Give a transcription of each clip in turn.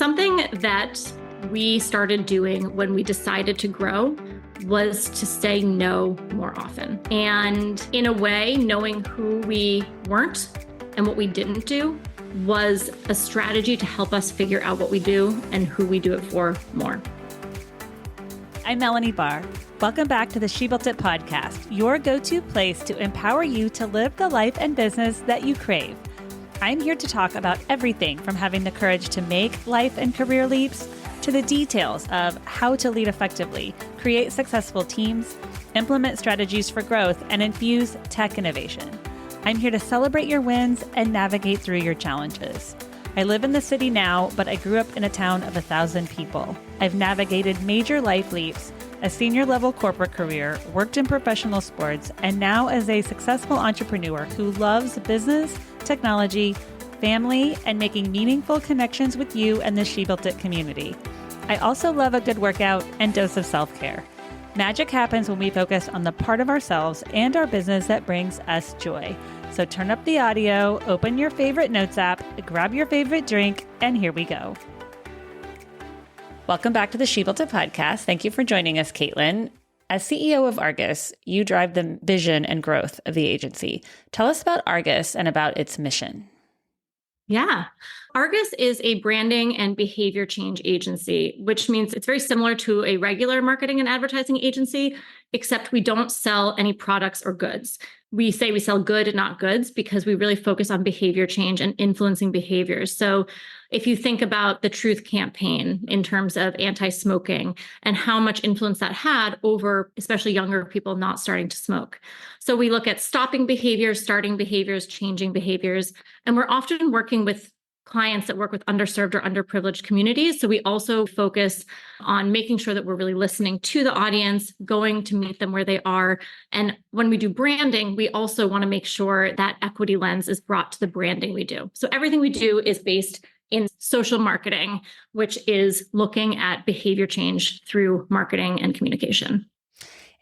Something that we started doing when we decided to grow was to say no more often. And in a way, knowing who we weren't and what we didn't do was a strategy to help us figure out what we do and who we do it for more. I'm Melanie Barr. Welcome back to the She Built It podcast, your go-to place to empower you to live the life and business that you crave. I'm here to talk about everything from having the courage to make life and career leaps to the details of how to lead effectively, create successful teams, implement strategies for growth, and infuse tech innovation. I'm here to celebrate your wins and navigate through your challenges. I live in the city now, but I grew up in a town of 1,000 people. I've navigated major life leaps, a senior level corporate career, worked in professional sports, and now as a successful entrepreneur who loves business, technology, family, and making meaningful connections with you and the She Built It community. I also love a good workout and dose of self-care. Magic happens when we focus on the part of ourselves and our business that brings us joy. So turn up the audio, open your favorite notes app, grab your favorite drink, and here we go. Welcome back to the She Built It podcast. Thank you for joining us, Caitlin. As CEO of Argus, you drive the vision and growth of the agency. Tell us about Argus and about its mission. Yeah. Argus is a branding and behavior change agency, which means it's very similar to a regular marketing and advertising agency, except we don't sell any products or goods. We say we sell good and not goods because we really focus on behavior change and influencing behaviors. So if you think about the Truth campaign in terms of anti-smoking and how much influence that had over especially younger people not starting to smoke. So we look at stopping behaviors, starting behaviors, changing behaviors, and we're often working with clients that work with underserved or underprivileged communities. So we also focus on making sure that we're really listening to the audience, going to meet them where they are. And when we do branding, we also want to make sure that equity lens is brought to the branding we do. So everything we do is based in social marketing, which is looking at behavior change through marketing and communication.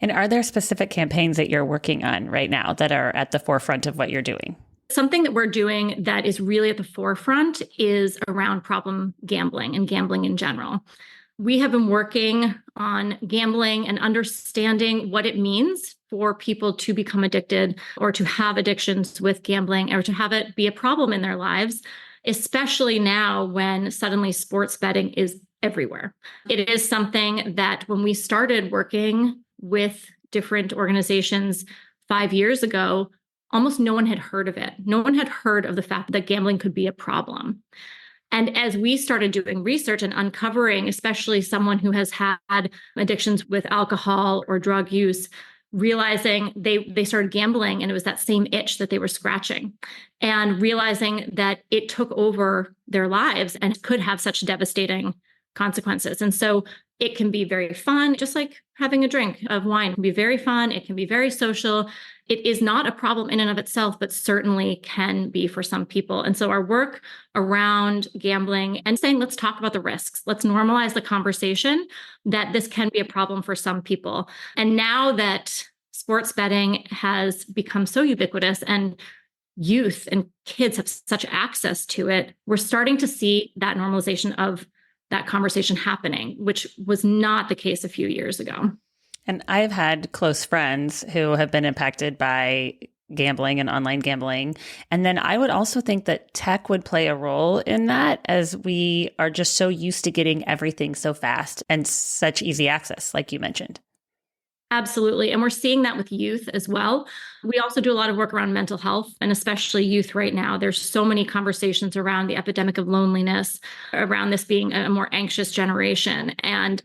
And are there specific campaigns that you're working on right now that are at the forefront of what you're doing? Something that we're doing that is really at the forefront is around problem gambling and gambling in general. We have been working on gambling and understanding what it means for people to become addicted or to have addictions with gambling or to have it be a problem in their lives, especially now when suddenly sports betting is everywhere. It is something that when we started working with different organizations 5 years ago, almost no one had heard of it. No one had heard of the fact that gambling could be a problem. And as we started doing research and uncovering, especially someone who has had addictions with alcohol or drug use, realizing they started gambling and it was that same itch that they were scratching, and realizing that it took over their lives and could have such devastating consequences. And so it can be very fun, just like having a drink of wine can be very fun. It can be very social. It is not a problem in and of itself, but certainly can be for some people. And so our work around gambling and saying, let's talk about the risks. Let's normalize the conversation that this can be a problem for some people. And now that sports betting has become so ubiquitous and youth and kids have such access to it, we're starting to see that normalization of that conversation happening, which was not the case a few years ago. And I've had close friends who have been impacted by gambling and online gambling. And then I would also think that tech would play a role in that, as we are just so used to getting everything so fast and such easy access, like you mentioned. Absolutely. And we're seeing that with youth as well. We also do a lot of work around mental health, and especially youth right now. There's so many conversations around the epidemic of loneliness, around this being a more anxious generation, and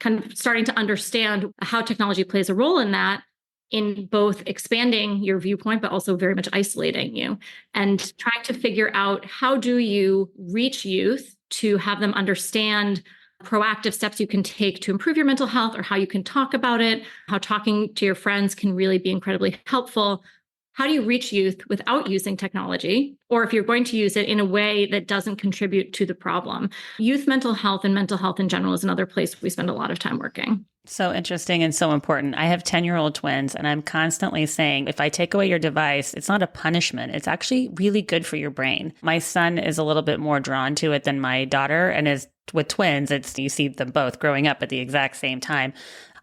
kind of starting to understand how technology plays a role in that, in both expanding your viewpoint, but also very much isolating you, and trying to figure out how do you reach youth to have them understand proactive steps you can take to improve your mental health, or how you can talk about it, how talking to your friends can really be incredibly helpful. How do you reach youth without using technology? Or if you're going to use it in a way that doesn't contribute to the problem? Youth mental health and mental health in general is another place we spend a lot of time working. So interesting and so important. I have 10-year-old twins, and I'm constantly saying, if I take away your device, it's not a punishment. It's actually really good for your brain. My son is a little bit more drawn to it than my daughter and is with twins, it's you see them both growing up at the exact same time.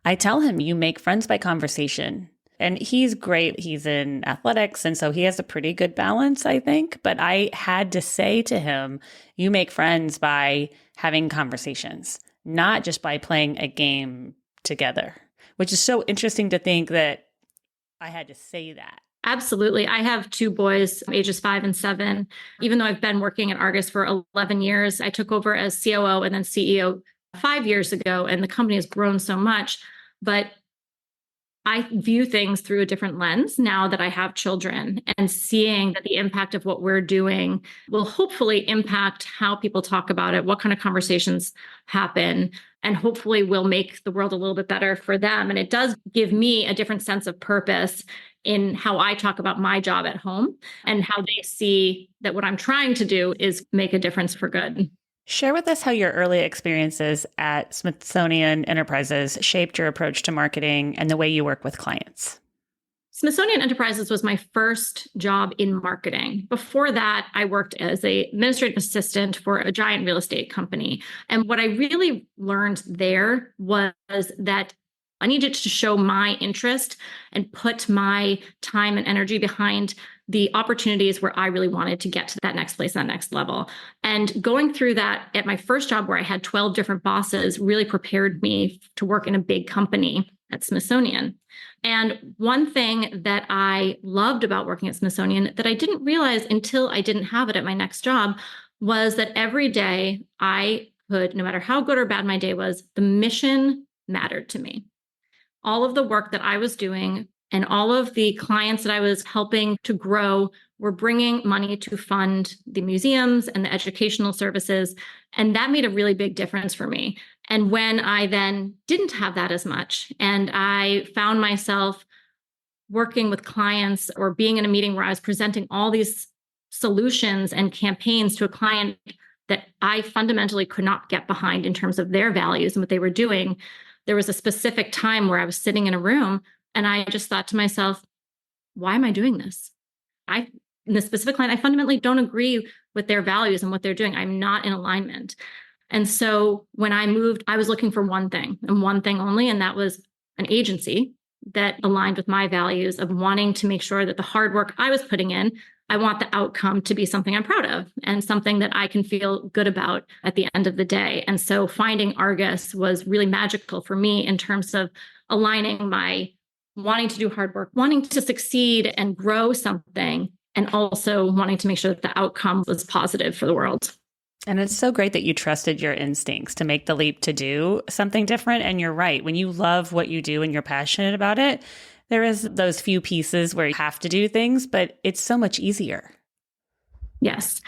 I tell him you make friends by conversation. And he's great. He's in athletics. And so he has a pretty good balance, I think. But I had to say to him, you make friends by having conversations, not just by playing a game together, which is so interesting to think that I had to say that. Absolutely. I have two boys, ages 5 and 7. Even though I've been working at Argus for 11 years, I took over as COO and then CEO 5 years ago, and the company has grown so much. But I view things through a different lens now that I have children, and seeing that the impact of what we're doing will hopefully impact how people talk about it, what kind of conversations happen, and hopefully will make the world a little bit better for them. And it does give me a different sense of purpose in how I talk about my job at home and how they see that what I'm trying to do is make a difference for good. Share with us how your early experiences at Smithsonian Enterprises shaped your approach to marketing and the way you work with clients. Smithsonian Enterprises was my first job in marketing. Before that, I worked as an administrative assistant for a giant real estate company. And what I really learned there was that I needed to show my interest and put my time and energy behind the opportunities where I really wanted to get to that next place, that next level. And going through that at my first job, where I had 12 different bosses, really prepared me to work in a big company at Smithsonian. And one thing that I loved about working at Smithsonian that I didn't realize until I didn't have it at my next job was that every day I could, no matter how good or bad my day was, the mission mattered to me. All of the work that I was doing and all of the clients that I was helping to grow were bringing money to fund the museums and the educational services. And that made a really big difference for me. And when I then didn't have that as much, and I found myself working with clients or being in a meeting where I was presenting all these solutions and campaigns to a client that I fundamentally could not get behind in terms of their values and what they were doing, there was a specific time where I was sitting in a room and I just thought to myself, why am I doing this? In this specific client, I fundamentally don't agree with their values and what they're doing. I'm not in alignment. And so when I moved, I was looking for one thing and one thing only, and that was an agency that aligned with my values of wanting to make sure that the hard work I was putting in, I want the outcome to be something I'm proud of and something that I can feel good about at the end of the day. And so finding Argus was really magical for me in terms of aligning my wanting to do hard work, wanting to succeed and grow something, and also wanting to make sure that the outcome was positive for the world. And it's so great that you trusted your instincts to make the leap to do something different. And you're right. When you love what you do and you're passionate about it, there is those few pieces where you have to do things, but it's so much easier. Yes.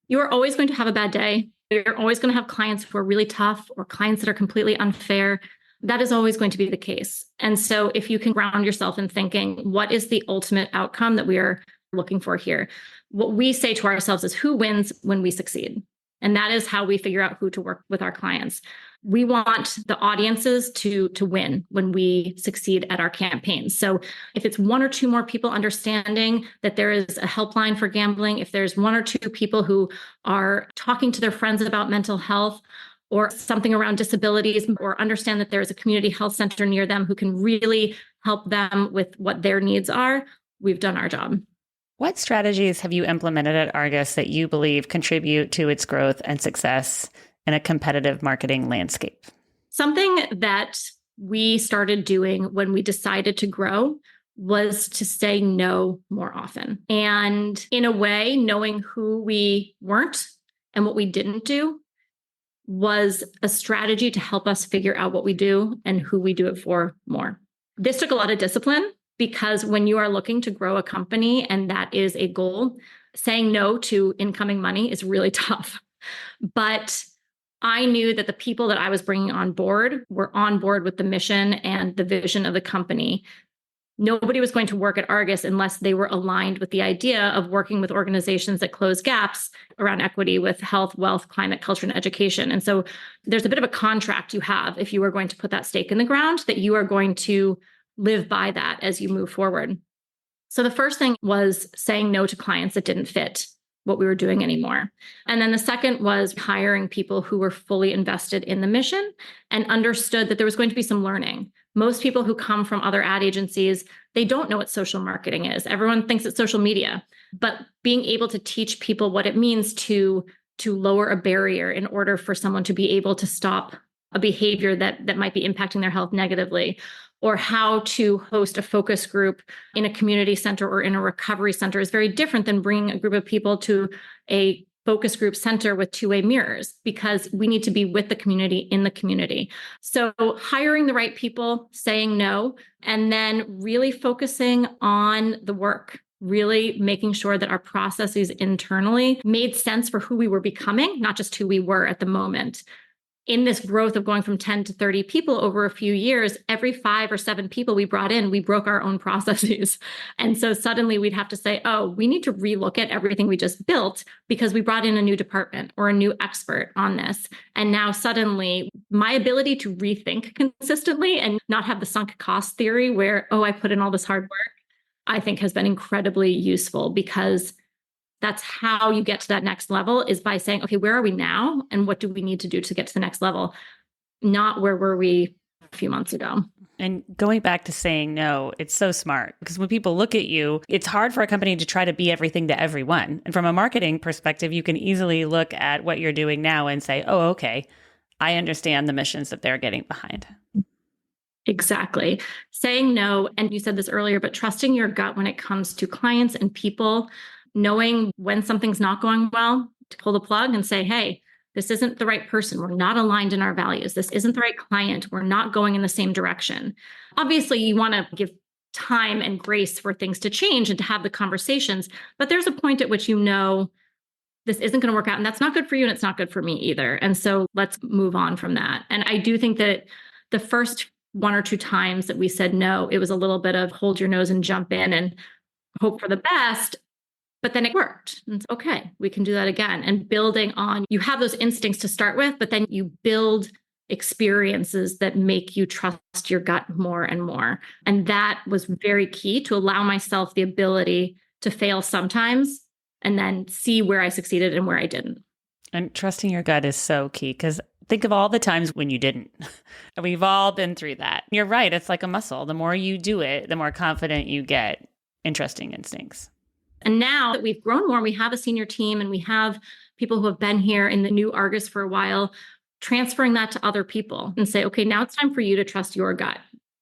You are always going to have a bad day. You're always going to have clients who are really tough or clients that are completely unfair. That is always going to be the case. And so if you can ground yourself in thinking, what is the ultimate outcome that we are looking for here? What we say to ourselves is who wins when we succeed? And that is how we figure out who to work with our clients. We want the audiences to win when we succeed at our campaigns. So if it's one or two more people understanding that there is a helpline for gambling, if there's one or two people who are talking to their friends about mental health or something around disabilities, or understand that there's a community health center near them who can really help them with what their needs are, we've done our job. What strategies have you implemented at Argus that you believe contribute to its growth and success in a competitive marketing landscape? Something that we started doing when we decided to grow was to say no more often. And in a way, knowing who we weren't and what we didn't do was a strategy to help us figure out what we do and who we do it for more. This took a lot of discipline, because when you are looking to grow a company and that is a goal, saying no to incoming money is really tough. But I knew that the people that I was bringing on board were on board with the mission and the vision of the company. Nobody was going to work at Argus unless they were aligned with the idea of working with organizations that close gaps around equity with health, wealth, climate, culture, and education. And so there's a bit of a contract you have if you are going to put that stake in the ground that you are going to live by that as you move forward. So the first thing was saying no to clients that didn't fit what we were doing anymore. And then the second was hiring people who were fully invested in the mission and understood that there was going to be some learning. Most people who come from other ad agencies, they don't know what social marketing is. Everyone thinks it's social media, but being able to teach people what it means to lower a barrier in order for someone to be able to stop a behavior that might be impacting their health negatively, or how to host a focus group in a community center or in a recovery center is very different than bringing a group of people to a focus group center with two-way mirrors, because we need to be with the community in the community. So hiring the right people, saying no, and then really focusing on the work, really making sure that our processes internally made sense for who we were becoming, not just who we were at the moment. In this growth of going from 10 to 30 people over a few years, every 5 or 7 people we brought in, we broke our own processes. And so suddenly we'd have to say, oh, we need to relook at everything we just built because we brought in a new department or a new expert on this. And now suddenly my ability to rethink consistently and not have the sunk cost theory where, oh, I put in all this hard work, I think has been incredibly useful, because that's how you get to that next level, is by saying, okay, where are we now? And what do we need to do to get to the next level? Not where were we a few months ago. And going back to saying no, it's so smart, because when people look at you, it's hard for a company to try to be everything to everyone. And from a marketing perspective, you can easily look at what you're doing now and say, oh, okay, I understand the missions that they're getting behind. Exactly. Saying no. And you said this earlier, but trusting your gut when it comes to clients and people, knowing when something's not going well, to pull the plug and say, hey, this isn't the right person. We're not aligned in our values. This isn't the right client. We're not going in the same direction. Obviously, you want to give time and grace for things to change and to have the conversations, but there's a point at which you know this isn't going to work out, and that's not good for you, and it's not good for me either. And so let's move on from that. And I do think that the first 1 or 2 times that we said no, it was a little bit of hold your nose and jump in and hope for the best. But then it worked. And it's okay, we can do that again. And building on, you have those instincts to start with, but then you build experiences that make you trust your gut more and more. And that was very key to allow myself the ability to fail sometimes and then see where I succeeded and where I didn't. And trusting your gut is so key, because think of all the times when you didn't. We've all been through that. You're right. It's like a muscle. The more you do it, the more confident you get in trusting instincts. And now that we've grown more, we have a senior team and we have people who have been here in the new Argus for a while, transferring that to other people and say, okay, now it's time for you to trust your gut.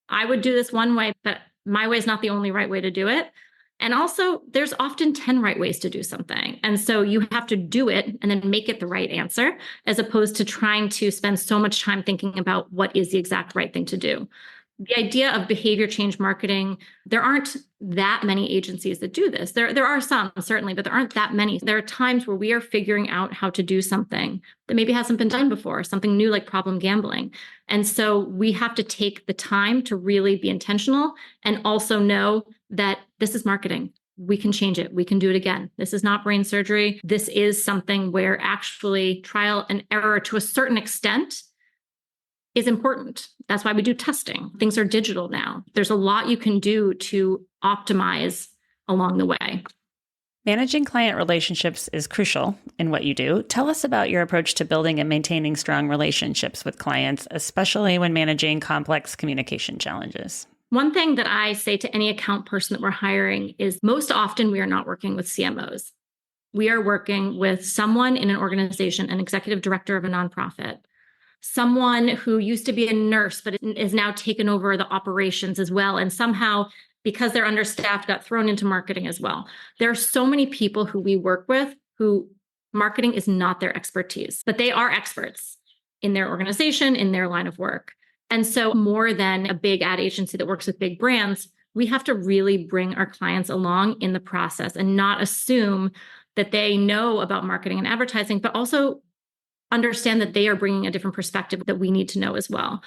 I would do this one way, but my way is not the only right way to do it. And also, there's often 10 right ways to do something. And so you have to do it and then make it the right answer, as opposed to trying to spend so much time thinking about what is the exact right thing to do. The idea of behavior change marketing, there aren't that many agencies that do this. There are some, certainly, but there aren't that many. There are times where we are figuring out how to do something that maybe hasn't been done before, something new like problem gambling. And so we have to take the time to really be intentional and also know that this is marketing. We can change it. We can do it again. This is not brain surgery. This is something where actually trial and error to a certain extent is important. That's why we do testing. Things are digital now. There's a lot you can do to optimize along the way. Managing client relationships is crucial in what you do. Tell us about your approach to building and maintaining strong relationships with clients, especially when managing complex communication challenges. One thing that I say to any account person that we're hiring is most often we are not working with CMOs. We are working with someone in an organization, an executive director of a nonprofit, someone who used to be a nurse, but is now taken over the operations as well. And somehow, because they're understaffed, got thrown into marketing as well. There are so many people who we work with who marketing is not their expertise, but they are experts in their organization, in their line of work. And so more than a big ad agency that works with big brands, we have to really bring our clients along in the process and not assume that they know about marketing and advertising, but also understand that they are bringing a different perspective that we need to know as well.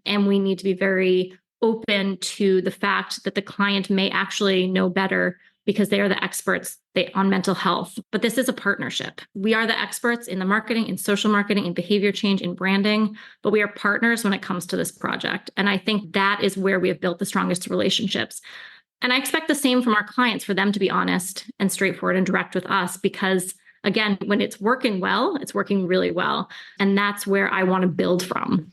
And we need to be very open to the fact that the client may actually know better because they are the experts on mental health. But this is a partnership. We are the experts in the marketing, in social marketing, in behavior change, in branding, but we are partners when it comes to this project. And I think that is where we have built the strongest relationships. And I expect the same from our clients, for them to be honest and straightforward and direct with us, because again, when it's working well, it's working really well. And that's where I want to build from.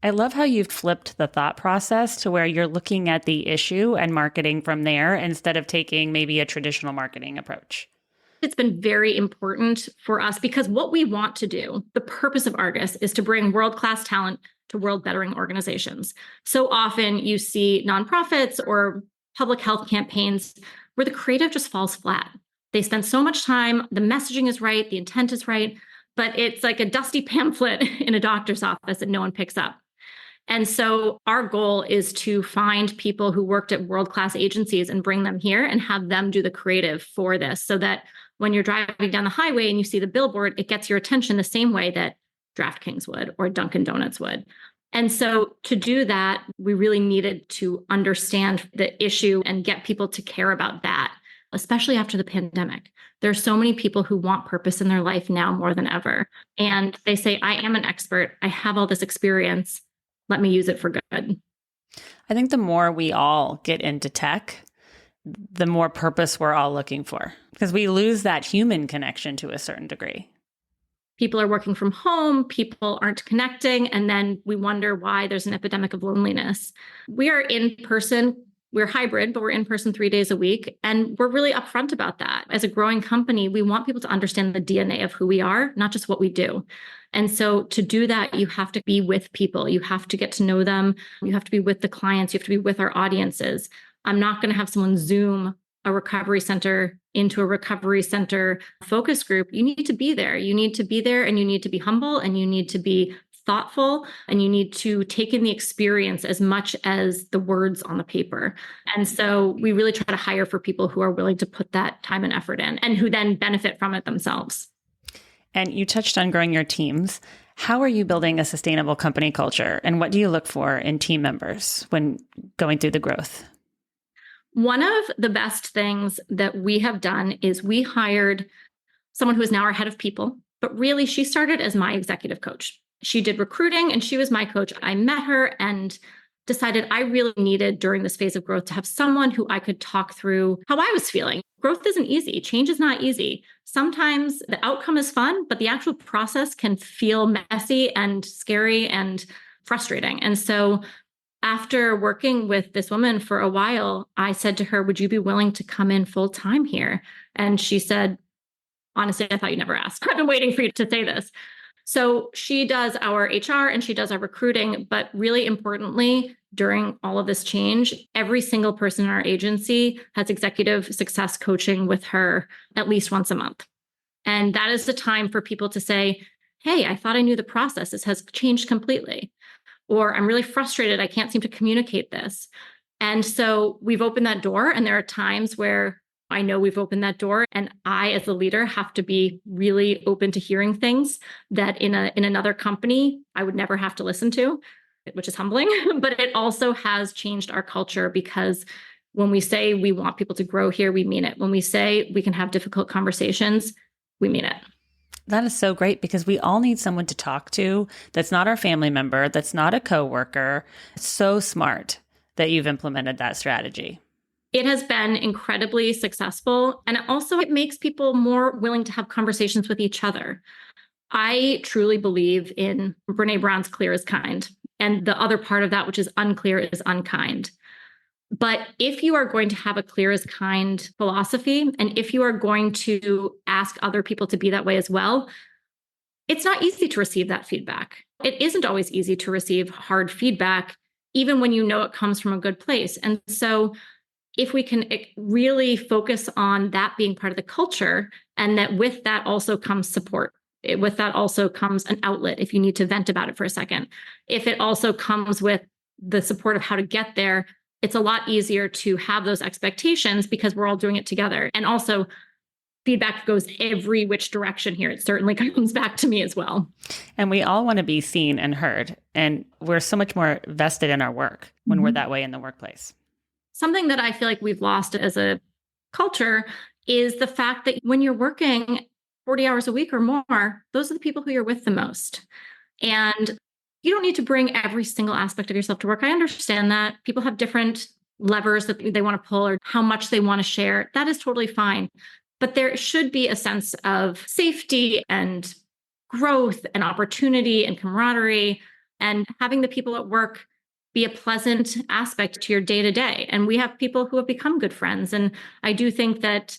I love how you've flipped the thought process to where you're looking at the issue and marketing from there instead of taking maybe a traditional marketing approach. It's been very important for us because what we want to do, the purpose of Argus, is to bring world-class talent to world bettering organizations. So often you see nonprofits or public health campaigns where the creative just falls flat. They spend so much time, the messaging is right, the intent is right, but it's like a dusty pamphlet in a doctor's office that no one picks up. And so our goal is to find people who worked at world-class agencies and bring them here and have them do the creative for this, so that when you're driving down the highway and you see the billboard, it gets your attention the same way that DraftKings would or Dunkin' Donuts would. And so to do that, we really needed to understand the issue and get people to care about that, especially after the pandemic. There are so many people who want purpose in their life now more than ever. And they say, I am an expert. I have all this experience. Let me use it for good. I think the more we all get into tech, the more purpose we're all looking for, because we lose that human connection to a certain degree. People are working from home, people aren't connecting, and then we wonder why there's an epidemic of loneliness. We are in person, we're hybrid, but we're in person 3 days a week. And we're really upfront about that. As a growing company, we want people to understand the DNA of who we are, not just what we do. And so to do that, you have to be with people. You have to get to know them. You have to be with the clients. You have to be with our audiences. I'm not going to have someone Zoom a recovery center into a recovery center focus group. You need to be there. You need to be there, and you need to be humble, and you need to be thoughtful, and you need to take in the experience as much as the words on the paper. And so we really try to hire for people who are willing to put that time and effort in, and who then benefit from it themselves. And you touched on growing your teams. How are you building a sustainable company culture? And what do you look for in team members when going through the growth? One of the best things that we have done is we hired someone who is now our head of people, but really she started as my executive coach. She did recruiting and she was my coach. I met her and decided I really needed, during this phase of growth, to have someone who I could talk through how I was feeling. Growth isn't easy. Change is not easy. Sometimes the outcome is fun, but the actual process can feel messy and scary and frustrating. And so after working with this woman for a while, I said to her, would you be willing to come in full time here? And she said, honestly, I thought you never asked. I've been waiting for you to say this. So she does our HR and she does our recruiting, but really importantly, during all of this change, every single person in our agency has executive success coaching with her at least once a month. And that is the time for people to say, hey, I thought I knew the process. This has changed completely. Or I'm really frustrated. I can't seem to communicate this. And so we've opened that door. And there are times where I know we've opened that door, and I, as the leader, have to be really open to hearing things that in another company I would never have to listen to, which is humbling. But it also has changed our culture, because when we say we want people to grow here, we mean it. When we say we can have difficult conversations, we mean it. That is so great, because we all need someone to talk to that's not our family member, that's not a coworker. It's so smart that you've implemented that strategy. It has been incredibly successful. And also it makes people more willing to have conversations with each other. I truly believe in Brene Brown's clear is kind. And the other part of that, which is unclear, is unkind. But if you are going to have a clear is kind philosophy, and if you are going to ask other people to be that way as well, it's not easy to receive that feedback. It isn't always easy to receive hard feedback, even when you know it comes from a good place. And so if we can really focus on that being part of the culture, and that with that also comes support. With that also comes an outlet if you need to vent about it for a second. If it also comes with the support of how to get there, it's a lot easier to have those expectations, because we're all doing it together. And also, feedback goes every which direction here. It certainly comes back to me as well. And we all want to be seen and heard. And we're so much more vested in our work when we're that way in the workplace. Something that I feel like we've lost as a culture is the fact that when you're working 40 hours a week or more, those are the people who you're with the most. And you don't need to bring every single aspect of yourself to work. I understand that people have different levers that they want to pull or how much they want to share. That is totally fine. But there should be a sense of safety and growth and opportunity and camaraderie, and having the people at work be a pleasant aspect to your day to day. And we have people who have become good friends. And I do think that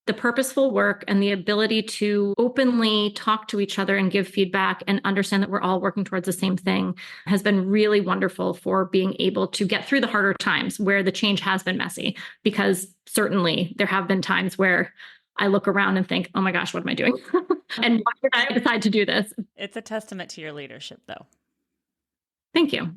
the purposeful work and the ability to openly talk to each other and give feedback and understand that we're all working towards the same thing has been really wonderful for being able to get through the harder times where the change has been messy. Because certainly there have been times where I look around and think, oh my gosh, what am I doing? And why did I decide to do this? It's a testament to your leadership, though. Thank you.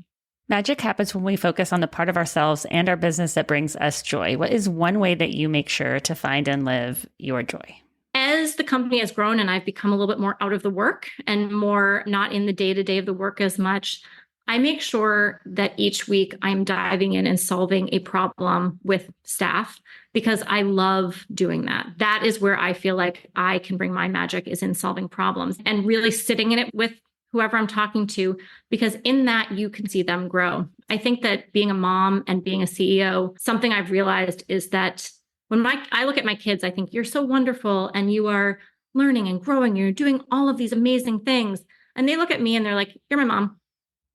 Magic happens when we focus on the part of ourselves and our business that brings us joy. What is one way that you make sure to find and live your joy? As the company has grown and I've become a little bit more out of the work and more not in the day-to-day of the work as much, I make sure that each week I'm diving in and solving a problem with staff because I love doing that. That is where I feel like I can bring my magic, is in solving problems and really sitting in it with whoever I'm talking to, because in that you can see them grow. I think that being a mom and being a CEO, something I've realized is that when I look at my kids, I think you're so wonderful and you are learning and growing. You're doing all of these amazing things. And they look at me and they're like, you're my mom.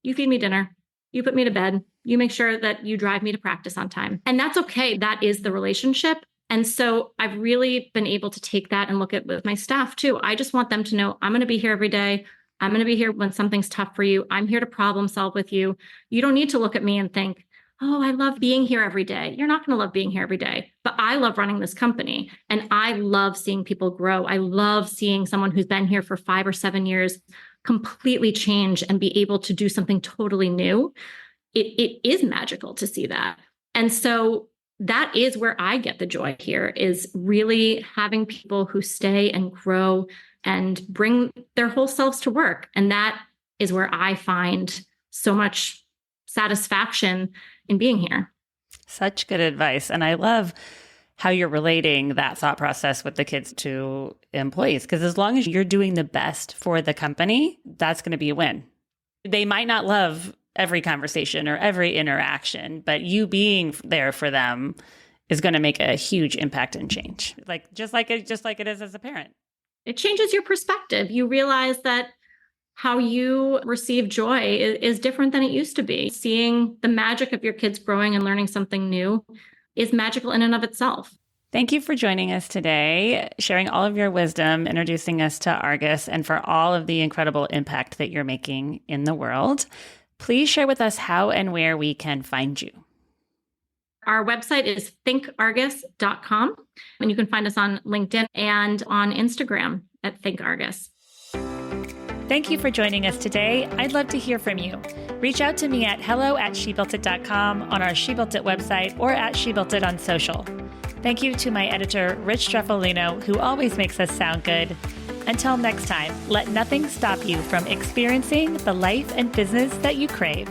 You feed me dinner. You put me to bed. You make sure that you drive me to practice on time. And that's okay. That is the relationship. And so I've really been able to take that and look at with my staff too. I just want them to know I'm going to be here every day. I'm going to be here when something's tough for you. I'm here to problem solve with you. You don't need to look at me and think, oh, I love being here every day. You're not going to love being here every day, but I love running this company and I love seeing people grow. I love seeing someone who's been here for 5 or 7 years completely change and be able to do something totally new. It is magical to see that. And so that is where I get the joy here, is really having people who stay and grow and bring their whole selves to work. And that is where I find so much satisfaction in being here. Such good advice. And I love how you're relating that thought process with the kids to employees. Because as long as you're doing the best for the company, that's going to be a win. They might not love every conversation or every interaction, but you being there for them is going to make a huge impact and change. Just like it is as a parent. It changes your perspective. You realize that how you receive joy is different than it used to be. Seeing the magic of your kids growing and learning something new is magical in and of itself. Thank you for joining us today, sharing all of your wisdom, introducing us to Argus, and for all of the incredible impact that you're making in the world. Please share with us how and where we can find you. Our website is thinkargus.com, and you can find us on LinkedIn and on Instagram at thinkargus. Thank you for joining us today. I'd love to hear from you. Reach out to me at hello@shebuiltit.com, on our She Built It website, or at She Built It on social. Thank you to my editor, Rich Streffolino, who always makes us sound good. Until next time, let nothing stop you from experiencing the life and business that you crave.